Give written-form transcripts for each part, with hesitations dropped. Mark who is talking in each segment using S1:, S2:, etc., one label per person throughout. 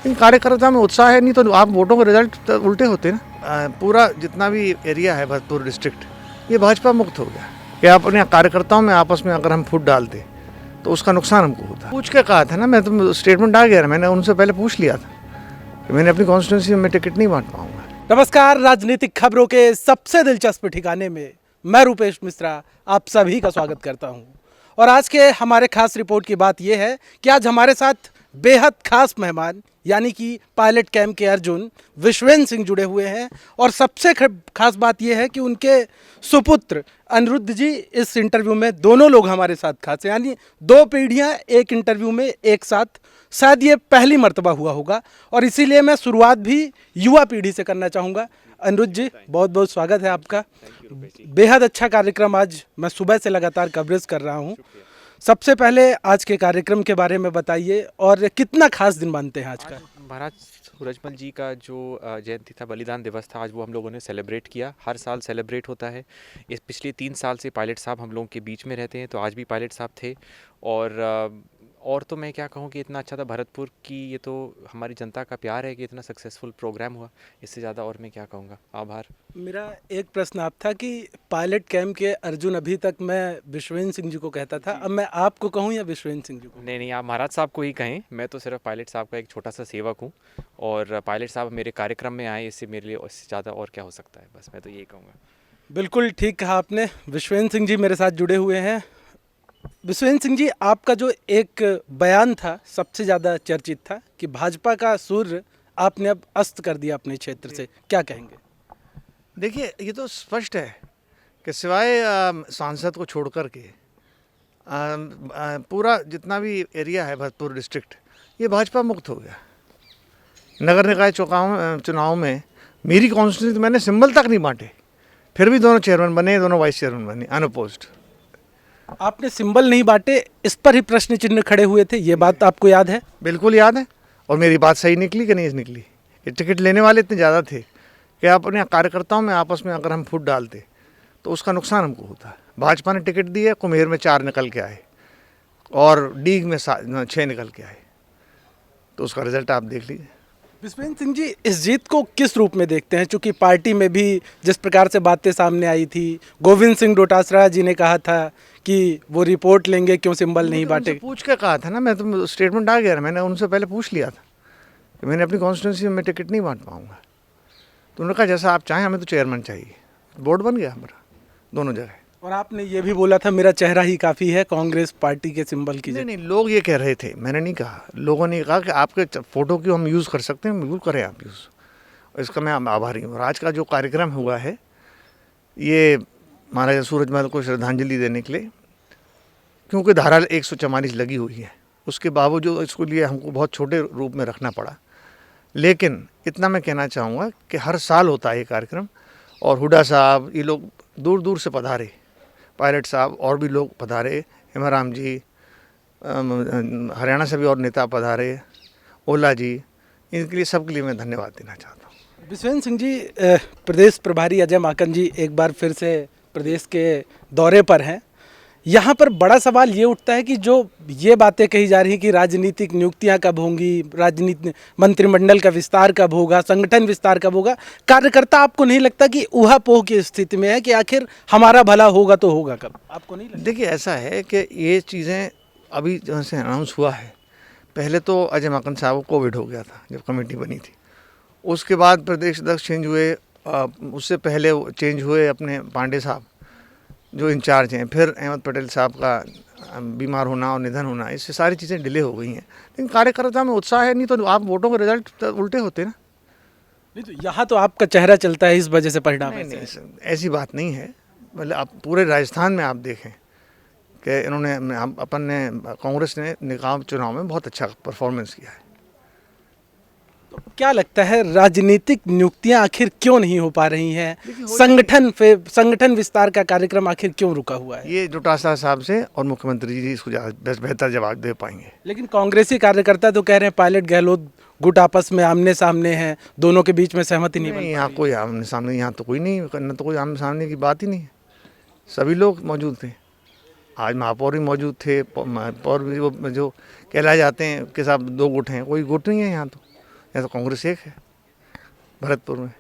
S1: लेकिन कार्यकर्ता में उत्साह है नहीं तो आप वोटों के रिजल्ट उल्टे होते ना। पूरा जितना भी एरिया है भरतपुर डिस्ट्रिक्ट ये भाजपा मुक्त हो गया कि अपने कार्यकर्ताओं में आपस में अगर हम फूट डालते तो उसका नुकसान हमको होता। पूछ के कहा था ना, मैं तो स्टेटमेंट आ गया, मैंने उनसे पहले पूछ लिया था कि मैंने अपनी कॉन्स्टिट्यूंसी में टिकट नहीं बांट पाऊंगा।
S2: नमस्कार, राजनीतिक खबरों के सबसे दिलचस्प ठिकाने में मैं रूपेश मिश्रा आप सभी का स्वागत करता हूं। और आज के हमारे खास रिपोर्ट की बात यह है कि आज हमारे साथ बेहद खास मेहमान यानी कि पायलट कैंप के अर्जुन विश्वेंद्र सिंह जुड़े हुए हैं। और सबसे खास बात यह है कि उनके सुपुत्र अनिरुद्ध जी इस इंटरव्यू में दोनों लोग हमारे साथ खास हैं, यानी दो पीढ़ियां एक इंटरव्यू में एक साथ। शायद ये पहली मर्तबा हुआ होगा और इसीलिए मैं शुरुआत भी युवा पीढ़ी से करना चाहूँगा। अनिरुद्ध जी, बहुत बहुत स्वागत है आपका। बेहद अच्छा कार्यक्रम आज मैं सुबह से लगातार कवरेज कर रहा हूँ। सबसे पहले आज के कार्यक्रम के बारे में बताइए और कितना खास दिन मानते हैं आज का?
S3: महाराज सूरजमल जी का जो जयंती था, बलिदान दिवस था, आज वो हम लोगों ने सेलिब्रेट किया। हर साल सेलिब्रेट होता है। इस पिछले 3 साल से पायलट साहब हम लोगों के बीच में रहते हैं, तो आज भी पायलट साहब थे। और तो मैं क्या कहूँ कि इतना अच्छा था भरतपुर की, ये तो हमारी जनता का प्यार है कि इतना सक्सेसफुल प्रोग्राम हुआ। इससे ज़्यादा और मैं क्या कहूँगा, आभार।
S2: मेरा एक प्रश्न आप था कि पायलट कैंप के अर्जुन, अभी तक मैं विश्वेंद्र सिंह जी को कहता था, अब मैं आपको कहूँ या विश्वेंद्र सिंह जी को?
S3: नहीं, आप महाराज साहब को ही कहें। मैं तो सिर्फ पायलट साहब का एक छोटा सा सेवक हूँ और पायलट साहब मेरे कार्यक्रम में आए, इससे मेरे लिए इससे ज़्यादा और क्या हो सकता है। बस मैं तो यही कहूँगा।
S2: बिल्कुल ठीक कहा आपने। विश्वेंद्र सिंह जी मेरे साथ जुड़े हुए हैं। विश्वेंद्र सिंह जी, आपका जो एक बयान था सबसे ज़्यादा चर्चित था कि भाजपा का सूर्य आपने अब अस्त कर दिया अपने क्षेत्र से, क्या कहेंगे?
S1: देखिए, ये तो स्पष्ट है कि सिवाय सांसद को छोड़ कर के पूरा जितना भी एरिया है भरतपुर डिस्ट्रिक्ट ये भाजपा मुक्त हो गया। नगर निकाय चुनाव में मेरी कॉन्स्टिट्यूंसी मैंने सिंबल तक नहीं बांटे, फिर भी दोनों चेयरमैन बने, दोनों वाइस चेयरमैन बने अनअपोज्ड।
S2: आपने सिंबल नहीं बांटे, इस पर ही प्रश्न चिन्ह खड़े हुए थे, ये बात आपको याद है?
S1: बिल्कुल याद है। और मेरी बात सही निकली कि नहीं निकली? ये टिकट लेने वाले इतने ज़्यादा थे कि अपने कार्यकर्ताओं में आपस में अगर हम फूट डालते तो उसका नुकसान हमको होता। भाजपा ने टिकट दिए, कुम्हेर में 4 निकल के आए और डीग में 6 निकल के आए, तो उसका रिजल्ट आप देख लीजिए।
S2: विश्वेंद्र सिंह जी, इस जीत को किस रूप में देखते हैं? चूंकि पार्टी में भी जिस प्रकार से बातें सामने आई थी, गोविंद सिंह डोटासरा जी ने कहा था कि वो रिपोर्ट लेंगे, क्यों सिंबल नहीं बांटे?
S1: पूछ के कहा था ना, मैं तो स्टेटमेंट आ गया, मैंने उनसे पहले पूछ लिया था कि मैंने अपनी कॉन्स्टिट्यूंसी में टिकट नहीं बांट पाऊंगा। तो उन्होंने कहा जैसा आप चाहें, हमें तो चेयरमैन चाहिए। बोर्ड बन गया हमारा दोनों जगह।
S2: और आपने ये भी बोला था मेरा चेहरा ही काफ़ी है कांग्रेस पार्टी के सिंबल की।
S1: नहीं, लोग ये कह रहे थे, मैंने नहीं कहा। लोगों ने कहा कि आपके फ़ोटो की हम यूज़ कर सकते हैं, बिल्कुल करें आप यूज़, और इसका मैं आभारी हूँ। और आज का जो कार्यक्रम हुआ है ये महाराजा सूरजमल को श्रद्धांजलि देने के लिए, क्योंकि धारा 144 लगी हुई है, उसके बावजूद इसको लिए हमको बहुत छोटे रूप में रखना पड़ा। लेकिन इतना मैं कहना चाहूँगा कि हर साल होता है ये कार्यक्रम, और हुड्डा साहब ये लोग दूर दूर से पधारे, पायलट साहब और भी लोग पधारे, हेमाराम जी, हरियाणा से भी और नेता पधारे, ओला जी, इनके लिए सबके लिए मैं धन्यवाद देना चाहता हूँ।
S2: विश्वेंद्र सिंह जी, प्रदेश प्रभारी अजय माकन जी एक बार फिर से प्रदेश के दौरे पर हैं। यहाँ पर बड़ा सवाल ये उठता है कि जो ये बातें कही जा रही हैं कि राजनीतिक नियुक्तियाँ कब होंगी, राजनीति मंत्रिमंडल का विस्तार कब होगा, संगठन विस्तार कब होगा, कार्यकर्ता आपको नहीं लगता कि ऊहापोह की स्थिति में है कि आखिर हमारा भला होगा तो होगा कब? आपको नहीं लगता?
S1: देखिए, ऐसा है कि ये चीज़ें अभी जहाँ से अनाउंस हुआ है, पहले तो अजय माकन साहब को कोविड हो गया था जब कमेटी बनी थी, उसके बाद प्रदेश अध्यक्ष चेंज हुए, उससे पहले चेंज हुए अपने पांडे साहब जो इंचार्ज हैं, फिर अहमद पटेल साहब का बीमार होना और निधन होना, इससे सारी चीज़ें डिले हो गई हैं। लेकिन कार्यकर्ता में उत्साह है नहीं तो आप वोटों के रिजल्ट उल्टे होते ना।
S2: नहीं, तो यहाँ तो आपका चेहरा चलता है, इस वजह से परिणाम
S1: नहीं, ऐसी बात नहीं है। मतलब आप पूरे राजस्थान में आप देखें कि इन्होंने अपन ने कांग्रेस ने निकाय चुनाव में बहुत अच्छा परफॉर्मेंस किया है।
S2: तो क्या लगता है राजनीतिक नियुक्तियां आखिर क्यों नहीं हो पा रही हैं? संगठन विस्तार का कार्यक्रम आखिर क्यों रुका हुआ है?
S1: ये डोटासरा साहब से और मुख्यमंत्री जी इसको बेहतर जवाब दे पाएंगे।
S2: लेकिन कांग्रेसी कार्यकर्ता तो कह रहे हैं पायलट गहलोत गुट आपस में आमने सामने हैं, दोनों के बीच में सहमति नहीं बन पा रही।
S1: यहाँ कोई आमने सामने, यहाँ तो कोई नहीं करना, तो कोई आमने सामने की बात ही नहीं है। सभी लोग मौजूद थे, आज महापौर भी मौजूद थे, महापौर भी वो जो कहलाए जाते हैं के साथ 2 गुट हैं, कोई गुट नहीं है यहाँ तो। या तो कांग्रेस एक है भरतपुर में।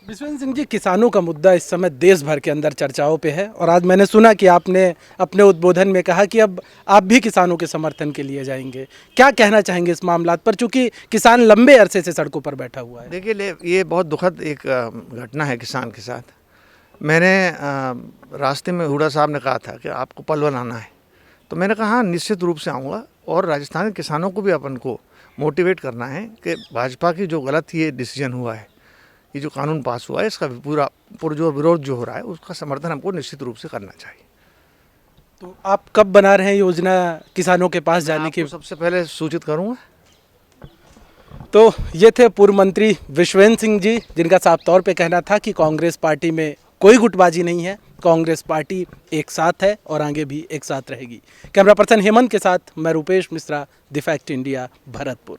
S2: विश्वेंद्र सिंह जी, किसानों का मुद्दा इस समय देश भर के अंदर चर्चाओं पे है और आज मैंने सुना कि आपने अपने उद्बोधन में कहा कि अब आप भी किसानों के समर्थन के लिए जाएंगे। क्या कहना चाहेंगे इस मामलात पर, चूंकि किसान लंबे अरसे से सड़कों पर बैठा हुआ है?
S1: देखिए, ये बहुत दुखद एक घटना है किसान के साथ। मैंने रास्ते में हुडा साहब ने कहा था कि आपको पलवल आना है, तो मैंने कहा हाँ निश्चित रूप से आऊँगा। और राजस्थान के किसानों को भी अपन को मोटिवेट करना है कि भाजपा की जो गलत ये डिसीजन हुआ है, ये जो कानून पास हुआ है, इसका पूरा पुरजोर विरोध जो हो रहा है उसका समर्थन हमको निश्चित रूप से करना चाहिए।
S2: तो आप कब बना रहे हैं योजना किसानों के पास जाने की?
S1: आपको सबसे पहले सूचित करूँगा।
S2: तो ये थे पूर्व मंत्री विश्वेंद्र सिंह जी, जिनका साफ तौर पे कहना था कि कांग्रेस पार्टी में कोई गुटबाजी नहीं है, कांग्रेस पार्टी एक साथ है और आगे भी एक साथ रहेगी। कैमरा पर्सन हेमंत के साथ मैं Rupesh Mishra, the fact India, Bharatpur.